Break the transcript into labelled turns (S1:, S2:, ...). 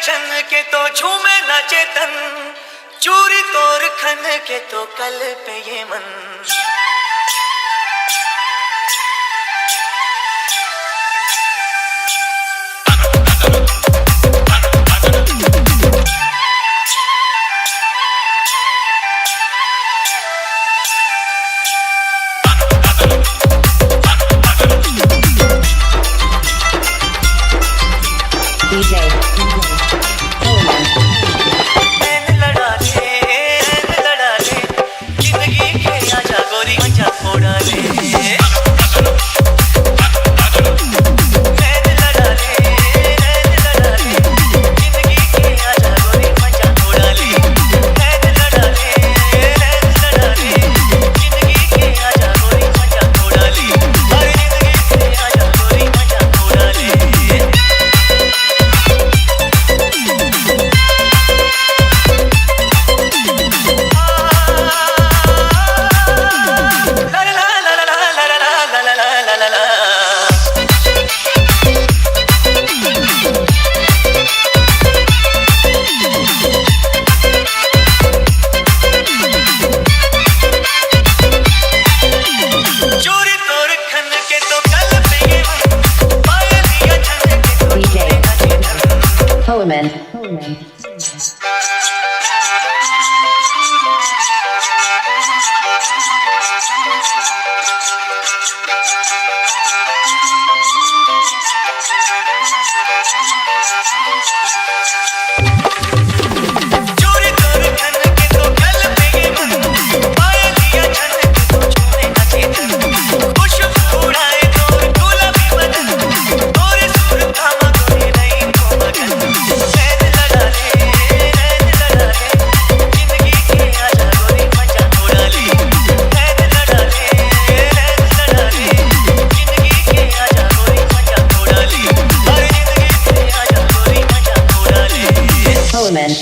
S1: छन के तो झूमे न चेतन, चूरी तोर खन के तो कल पे ये मन।
S2: DJ
S1: लड़ा ले जिंदगी के आजा गोरी मजा फोड़ा ले। लड़ा ले जिंदगी के आजा गोरी मजा फोड़ा ले। लड़ा ले जिंदगी के आजा गोरी मजा फोड़ा ले। हर जिंदगी के आजा गोरी मजा फोड़ा ले। चोरी तोर खन के तो कल पे ये मन, पायल दिया छन के तो
S2: DJ
S1: झूमे न चेतन।
S2: Coleman.
S1: चोरी तोर खन के तो कल पे ये मन, पायल दिया छन के तो झूमे न चेतन। खुशबू उड़ाए तोर गुलाबी बदन, तोरे सुर थामा तोरे नहीं को मगन। लड़ा ले जिंदगी के आजा गोरी मजा फोड़ा ले। लड़ा ले जिंदगी के आजा गोरी मजा फोड़ा ले। हर जिंदगी के आजा गोरी मजा फोड़ा ले।
S2: Coleman.